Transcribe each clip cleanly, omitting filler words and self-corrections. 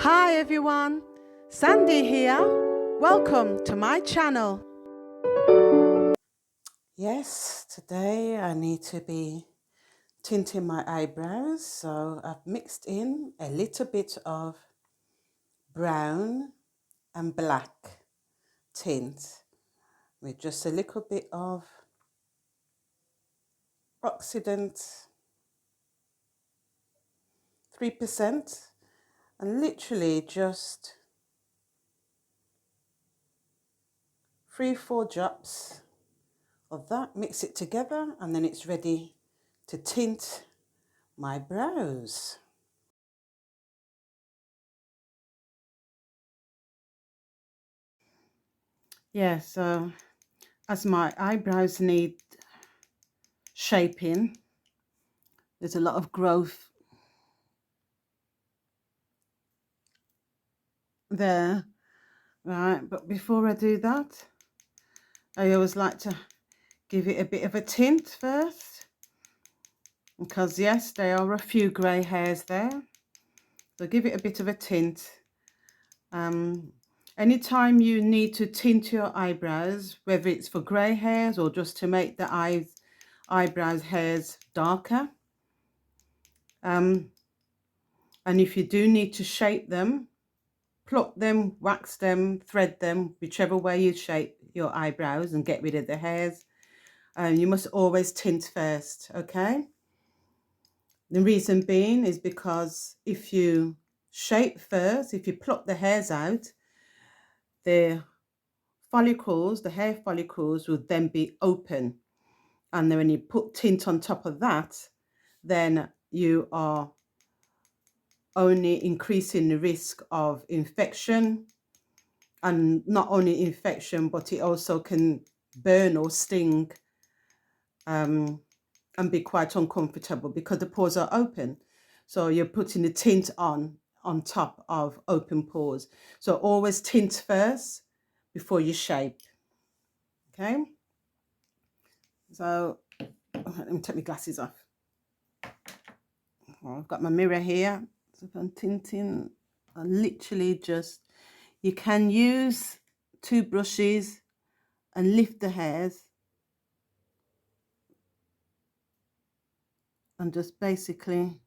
Hi everyone, Sandy here. Welcome to my channel. Yes, today I need to be tinting my eyebrows, so I've mixed in a little bit of brown and black tint with just a little bit of oxidant 3% and literally just 3-4 drops of that, mix it together and then it's ready to tint my brows. Yeah, so as my eyebrows need shaping, there's a lot of growth there, right? But before I do that, I always like to give it a bit of a tint first, because yes, there are a few grey hairs there, so give it a bit of a tint. Anytime you need to tint your eyebrows, whether it's for grey hairs or just to make the eyebrows hairs darker, and if you do need to shape them, pluck them, wax them, thread them, whichever way you shape your eyebrows and get rid of the hairs, you must always tint first, okay? The reason being is because if you shape first, if you pluck the hairs out, the hair follicles will then be open. And then when you put tint on top of that, then you are only increasing the risk of infection, and not only infection, but it also can burn or sting and be quite uncomfortable because the pores are open. So you're putting the tint on top of open pores. So always tint first before you shape. Okay. So let me take my glasses off. I've got my mirror here. So if I'm tinting, I literally just, you can use 2 brushes and lift the hairs and just basically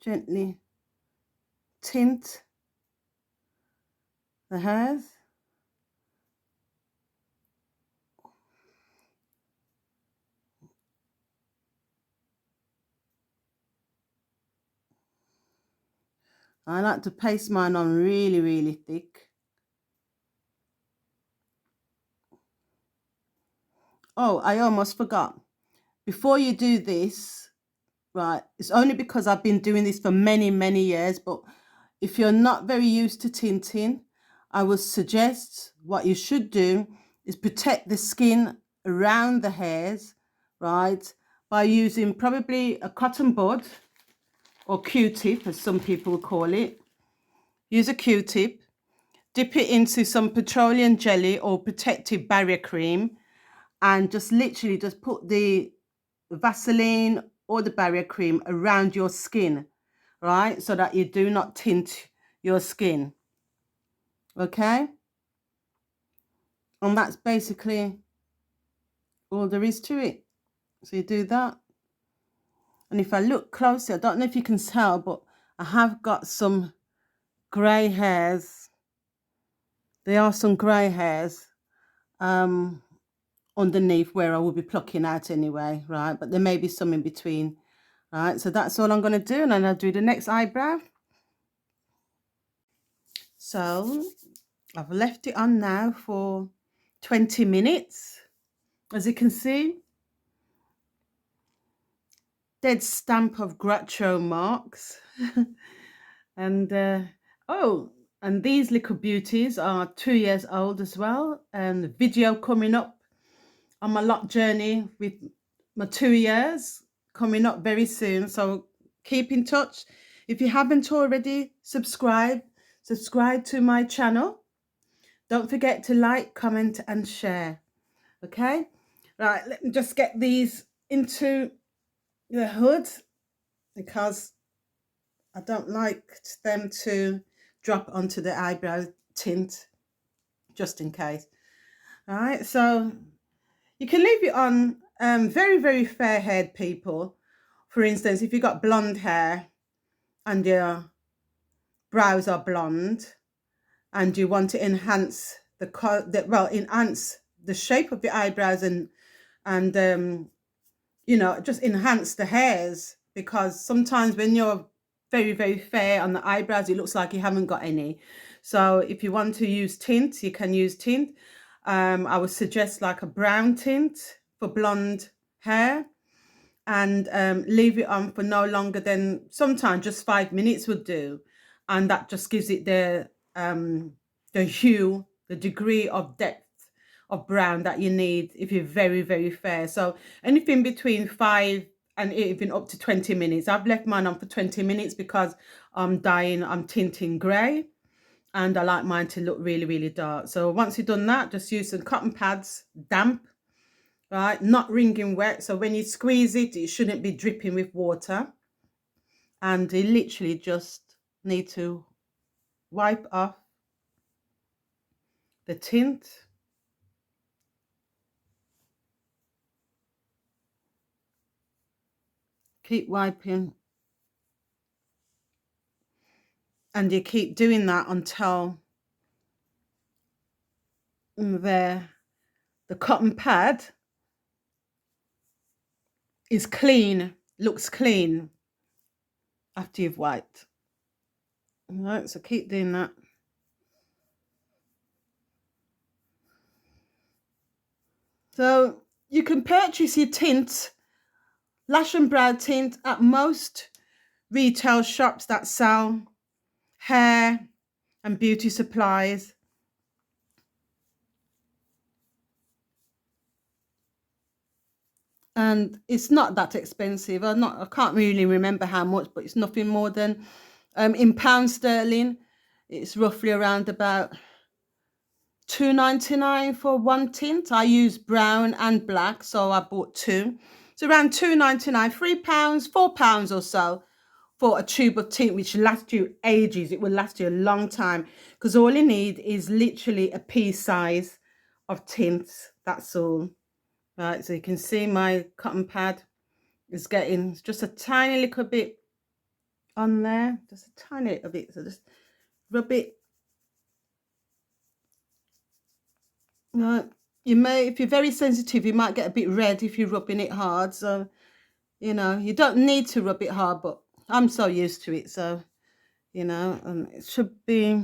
gently tint the hairs. I like to paste mine on really, really thick. Oh, I almost forgot. Before you do this, right, it's only because I've been doing this for many, many years, but if you're not very used to tinting, I would suggest what you should do is protect the skin around the hairs, right, by using probably a cotton bud or Q-tip, as some people call it. Use a Q-tip, dip it into some petroleum jelly or protective barrier cream, and just literally just put the Vaseline or the barrier cream around your skin, right, so that you do not tint your skin. Okay, and that's basically all there is to it. So you do that, and if I look closely, I don't know if you can tell, but I have got some grey hairs. There are some grey hairs underneath where I will be plucking out anyway, right? But there may be some in between, right? So that's all I'm going to do, and then I'll do the next eyebrow. So I've left it on now for 20 minutes. As you can see, dead stamp of Groucho Marx. And oh, and these little beauties are 2 years old as well. And the video coming up on my lock journey with my 2 years coming up very soon. So keep in touch. If you haven't already, subscribe to my channel. Don't forget to like, comment and share. Okay, right, let me just get these into the hood. because I don't like them to drop onto the eyebrow tint, just in case. All right, so you can leave it on very, very fair haired people. For instance, if you've got blonde hair and your brows are blonde and you want to enhance enhance the shape of your eyebrows and just enhance the hairs, because sometimes when you're very, very fair on the eyebrows, it looks like you haven't got any. So if you want to use tint, you can use tint. I would suggest like a brown tint for blonde hair, and leave it on for no longer than, sometimes just 5 minutes would do, and that just gives it the hue, the degree of depth of brown that you need if you're very, very fair. So anything between 5 and even up to 20 minutes. I've left mine on for 20 minutes because I'm tinting grey, and I like mine to look really, really dark. So once you've done that, just use some cotton pads, damp, right? Not wringing wet. So when you squeeze it, it shouldn't be dripping with water. And you literally just need to wipe off the tint. Keep wiping. And you keep doing that until the cotton pad is clean, looks clean after you've wiped. All right, so keep doing that. So you can purchase your tint, lash and brow tint, at most retail shops that sell hair and beauty supplies. And it's not that expensive. I can't really remember how much, but it's nothing more than in pounds sterling, it's roughly around about £2.99 for one tint. I use brown and black, so I bought two. It's around £2.99, £3, £4 or so for a tube of tint, which lasts you ages. It will last you a long time, because all you need is literally a pea size of tint. That's all. Right, so you can see my cotton pad is getting just a tiny little bit on there, just a tiny little bit. So just rub it. Right. You may, if you're very sensitive, you might get a bit red if you're rubbing it hard. So, you don't need to rub it hard, but I'm so used to it. So, it should be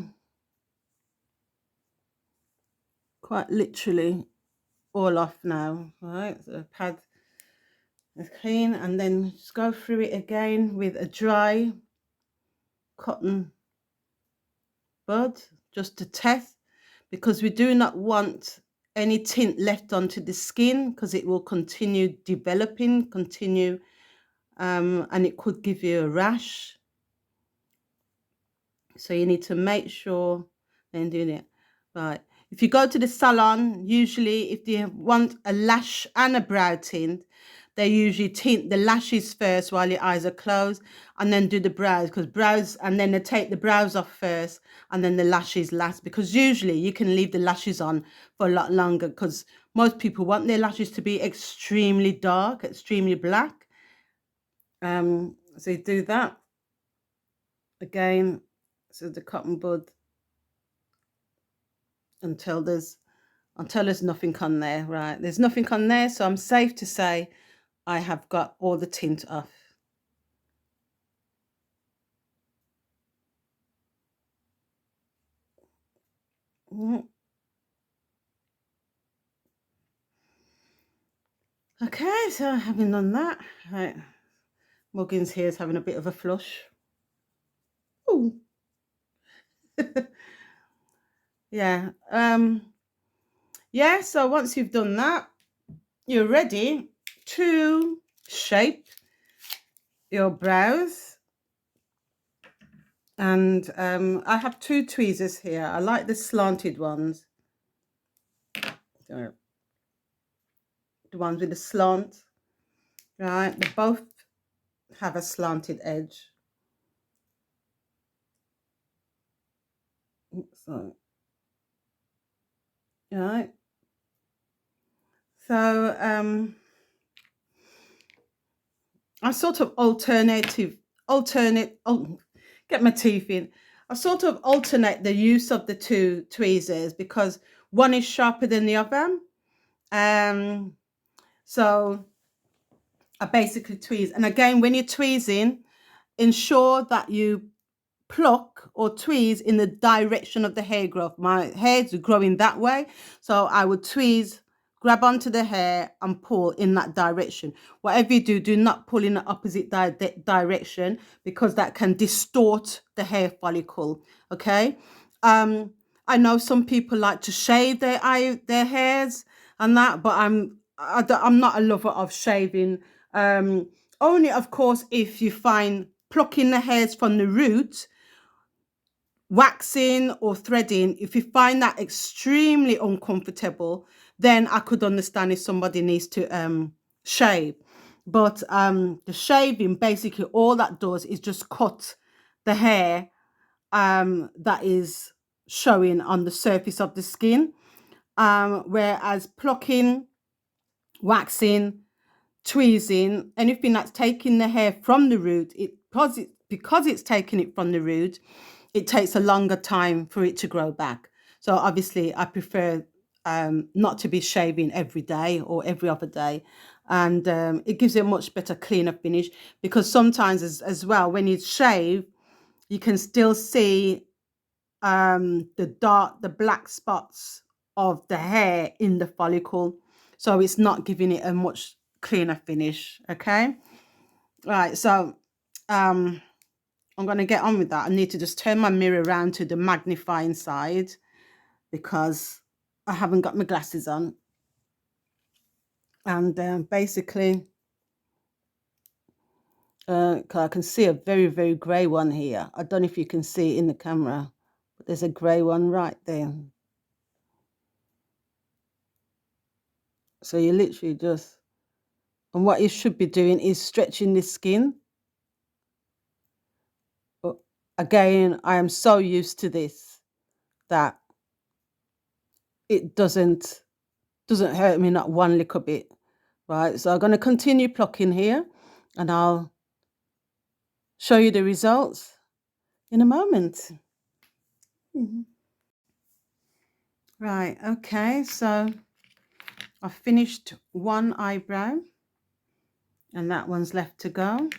quite literally all off now. Right. So the pad is clean, and then just go through it again with a dry cotton bud just to test, because we do not want any tint left onto the skin, because it will continue developing, and it could give you a rash. So you need to make sure then doing it right. If you go to the salon, usually if you want a lash and a brow tint, they usually tint the lashes first while your eyes are closed, and then do the brows, and then they take the brows off first and then the lashes last, because usually you can leave the lashes on for a lot longer, because most people want their lashes to be extremely dark, extremely black. So you do that again. So the cotton bud until there's nothing on there, right? There's nothing on there, so I'm safe to say I have got all the tint off. Okay, so having done that, right, Muggins here is having a bit of a flush. Ooh. Yeah. Yeah, so once you've done that, you're ready to shape your brows. And I have two tweezers here. I like the slanted ones. The ones with the slant. Right, they're both have a slanted edge. So, all right. So I sort of get my teeth in. I sort of alternate the use of the two tweezers because one is sharper than the other. So I basically tweeze. And again, when you're tweezing, ensure that you pluck or tweeze in the direction of the hair growth. My hairs are growing that way, so I would tweeze, grab onto the hair and pull in that direction. Whatever you do, do not pull in the opposite direction because that can distort the hair follicle. Okay. I know some people like to shave their hairs and that, but I'm not a lover of shaving. Only of course if you find plucking the hairs from the root, waxing or threading, if you find that extremely uncomfortable, then I could understand if somebody needs to shave. But the shaving, basically all that does is just cut the hair that is showing on the surface of the skin. Whereas plucking, waxing, tweezing, anything that's taking the hair from the root, because it's taking it from the root, it takes a longer time for it to grow back. So obviously I prefer not to be shaving every day or every other day. And it gives it a much better cleaner finish because sometimes as well, when you shave, you can still see the black spots of the hair in the follicle. So it's not giving it a much cleaner finish. Okay. Right. So I'm going to get on with that. I need to just turn my mirror around to the magnifying side because I haven't got my glasses on. And basically, I can see a very, very grey one here. I don't know if you can see it in the camera, but there's a grey one right there. So you literally just, and what you should be doing is stretching the skin. But again, I am so used to this that it doesn't hurt me not one little bit. Right, so I'm going to continue plucking here and I'll show you the results in a moment. Right, okay, so I've finished one eyebrow and that one's left to go.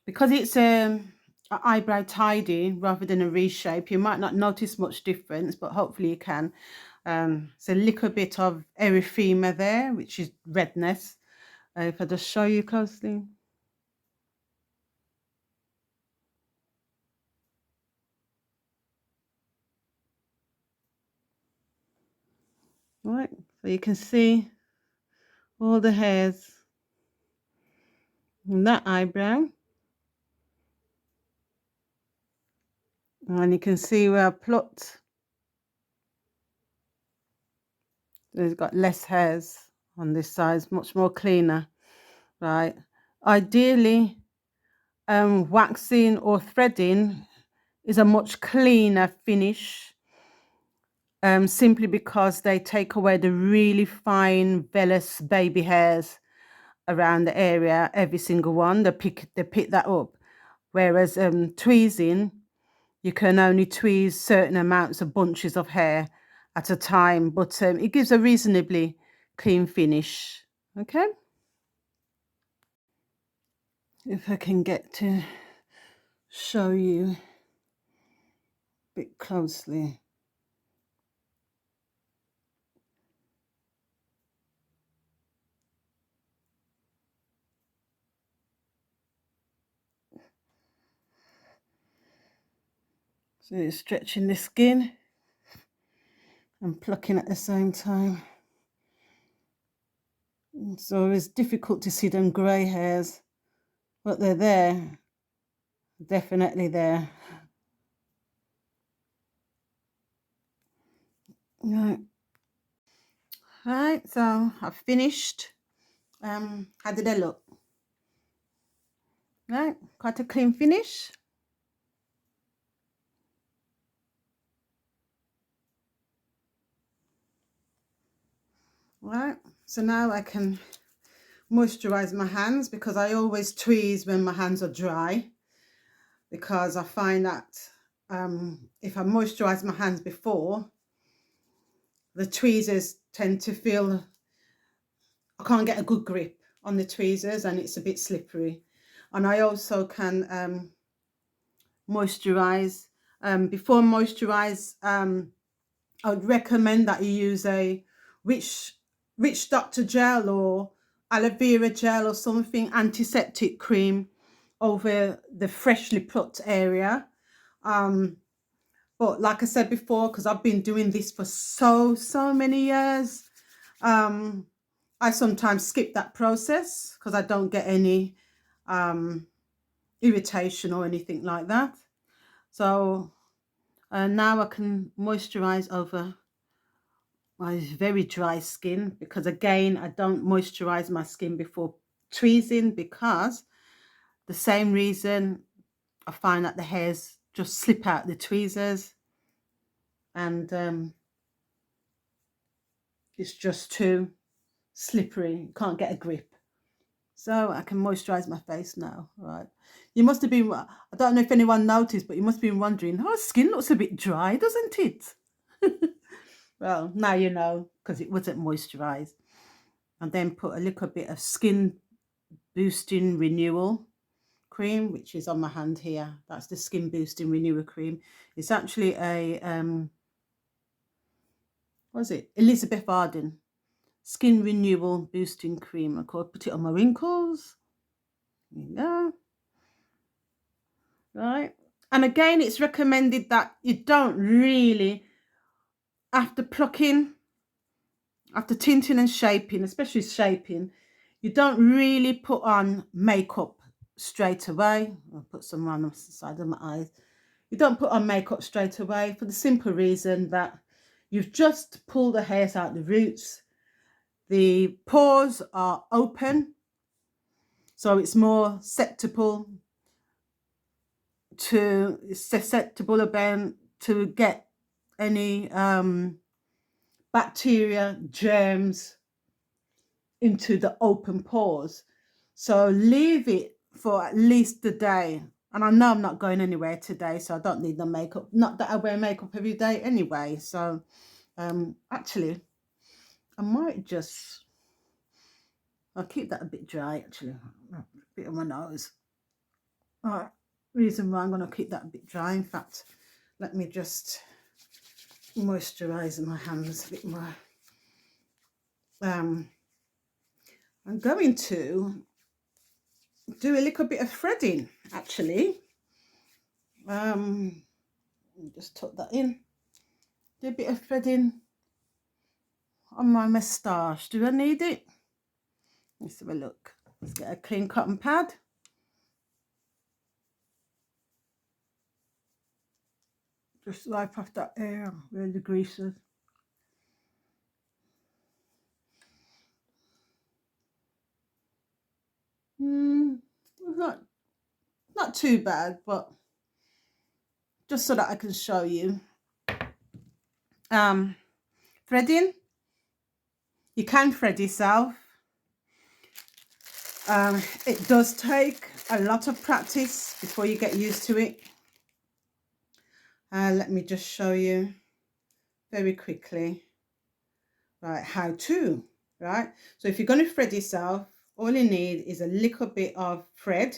Because it's an eyebrow tidy rather than a reshape, you might not notice much difference, but hopefully you can. It's a little bit of erythema there, which is redness. If I just show you closely. Right, so you can see all the hairs in that eyebrow. And you can see where I plucked. It's got less hairs on this side, much more cleaner, right? Ideally, waxing or threading is a much cleaner finish, simply because they take away the really fine vellus baby hairs around the area, every single one. They pick that up. Whereas tweezing, you can only tweeze certain amounts of bunches of hair at a time, but it gives a reasonably clean finish. Okay. If I can get to show you a bit closely. So it's stretching the skin and plucking at the same time. So it's difficult to see them grey hairs, but they're there, definitely there. Right, so I've finished. How did I look? Right, quite a clean finish. Right, so now I can moisturize my hands, because I always tweeze when my hands are dry, because I find that if I moisturize my hands before, the tweezers tend to feel, I can't get a good grip on the tweezers and it's a bit slippery. And I also can moisturize. Before moisturize, I would recommend that you use a Rich Doctor gel or aloe vera gel or something, antiseptic cream over the freshly plucked area. But like I said before, because I've been doing this for so many years, I sometimes skip that process because I don't get any irritation or anything like that. So now I can moisturize over my very dry skin, because again, I don't moisturize my skin before tweezing, because the same reason I find that the hairs just slip out the tweezers, and it's just too slippery. You can't get a grip. So I can moisturize my face now, right? You must have been, I don't know if anyone noticed, but you must have been wondering, oh, skin looks a bit dry, doesn't it? Well, now you know, because it wasn't moisturized. And then put a little bit of skin boosting renewal cream, which is on my hand here. That's the skin boosting renewal cream. It's actually a what is it? Elizabeth Arden skin renewal boosting cream. I could put it on my wrinkles. There you go. Right. And again, it's recommended that you don't really, after plucking, after tinting and shaping, especially shaping, you don't really put on makeup straight away. I'll put some on the side of my eyes. You don't put on makeup straight away, for the simple reason that you've just pulled the hairs out the roots. The pores are open, so it's more susceptible about to get any bacteria, germs into the open pores. So leave it for at least a day. And I know I'm not going anywhere today, so I don't need the makeup. Not that I wear makeup every day anyway. So actually, I might just, I'll keep that a bit dry actually. A bit on my nose. All right. Reason why I'm going to keep that a bit dry. In fact, let me just moisturize my hands a bit more. I'm going to do a little bit of threading actually. Just tuck that in. Do a bit of threading on my moustache. Do I need it? Let's have a look. Let's get a clean cotton pad. Just wipe off that hair where the grease is. Not too bad, but just so that I can show you. Threading. You can thread yourself. It does take a lot of practice before you get used to it. Let me just show you very quickly, right, how to, right? So if you're going to thread yourself, all you need is a little bit of thread.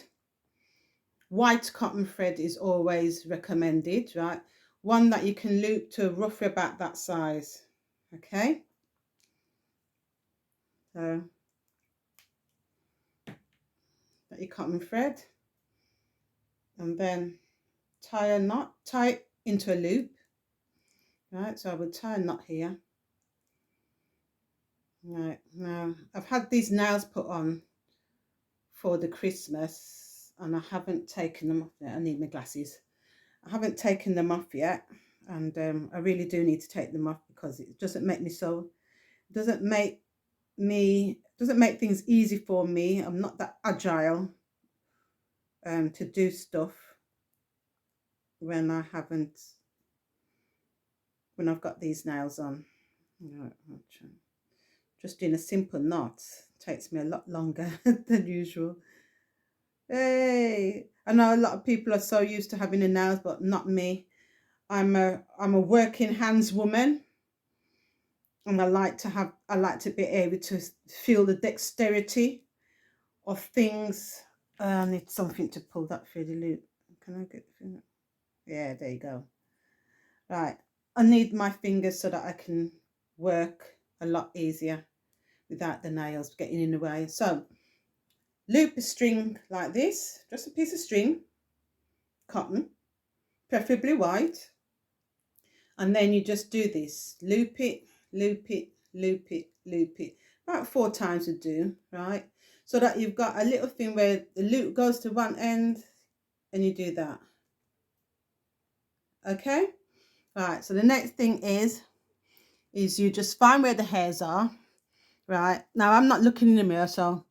White cotton thread is always recommended, right? One that you can loop to roughly about that size, okay? So that your cotton thread, and then tie a knot, tie it into a loop, right? So I would tie a knot here. Right, now I've had these nails put on for the Christmas and I haven't taken them off yet. I need my glasses. I haven't taken them off yet, and I really do need to take them off because it doesn't make me so, doesn't make things easy for me. I'm not that agile to do stuff when when I've got these nails on. Just doing a simple knot takes me a lot longer than usual. Hey, I know a lot of people are so used to having the nails, but not me. I'm a working hands woman, and I like to be able to feel the dexterity of things. I need something to pull that through the loop. Can I get? Yeah, there you go. Right, I need my fingers so that I can work a lot easier without the nails getting in the way. So loop a string like this, just a piece of string, cotton, preferably white, and then you just do this, loop it, loop it, loop it, loop it, about 4 times would do, right? So that you've got a little thing where the loop goes to one end and you do that. Okay, right, so the next thing is you just find where the hairs are. Right, now I'm not looking in the mirror, so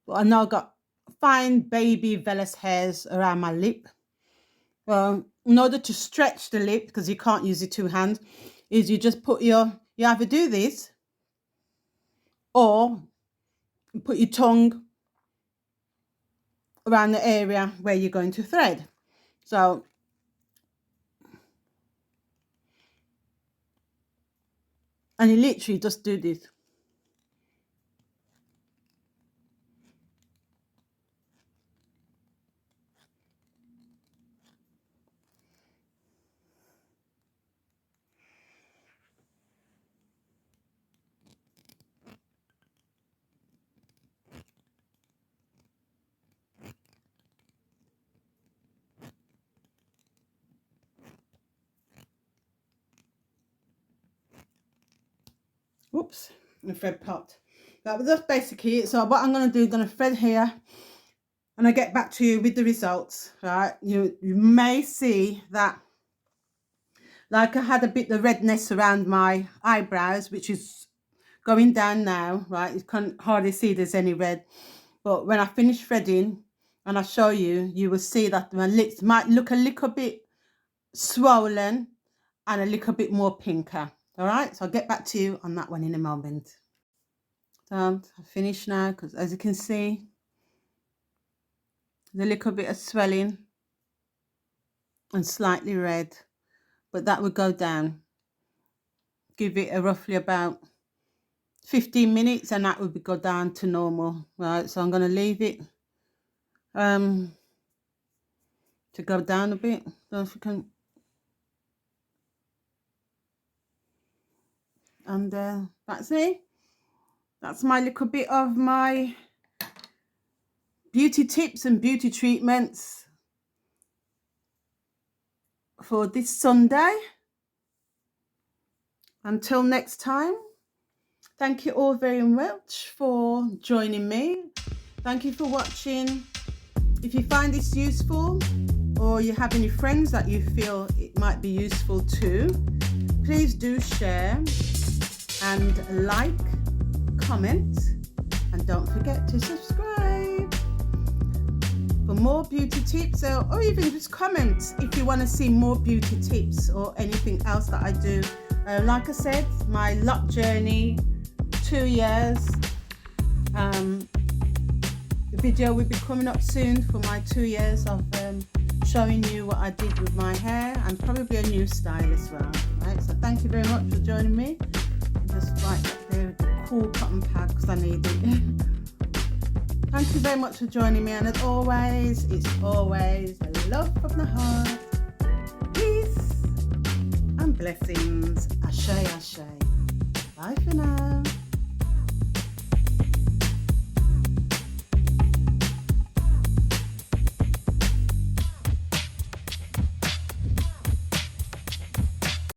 but I know I've got fine baby vellus hairs around my lip. Well, in order to stretch the lip, because you can't use your 2 hands, is you just put you either do this or you put your tongue around the area where you're going to thread. So and you literally just do this. Whoops, the thread popped. That was just basically it. So what I'm going to do, I'm going to thread here and I get back to you with the results, right? You may see that like I had a bit of redness around my eyebrows, which is going down now, right? You can't hardly see there's any red. But when I finish threading and I show you, you will see that my lips might look a little bit swollen and a little bit more pinker. All right, so I'll get back to you on that one in a moment. So I've finished now because as you can see, there's a little bit of swelling and slightly red, but that would go down. Give it a roughly about 15 minutes and that would go down to normal, right? So I'm going to leave it to go down a bit. So if you can, and that's it. That's my little bit of my beauty tips and beauty treatments for this Sunday. Until next time, thank you all very much for joining me. Thank you for watching. If you find this useful or you have any friends that you feel it might be useful to, please do share and like, comment, and don't forget to subscribe for more beauty tips, or even just comment if you want to see more beauty tips or anything else that I do. Like I said, my lock journey, 2 years. The video will be coming up soon for my 2 years of showing you what I did with my hair and probably a new style as well. Right, so thank you very much for joining me. Just right up there with the cool cotton pad because I need it. Thank you very much for joining me, and as always, it's always a love from the heart. Peace and blessings. Ashe, ashe. Bye for now.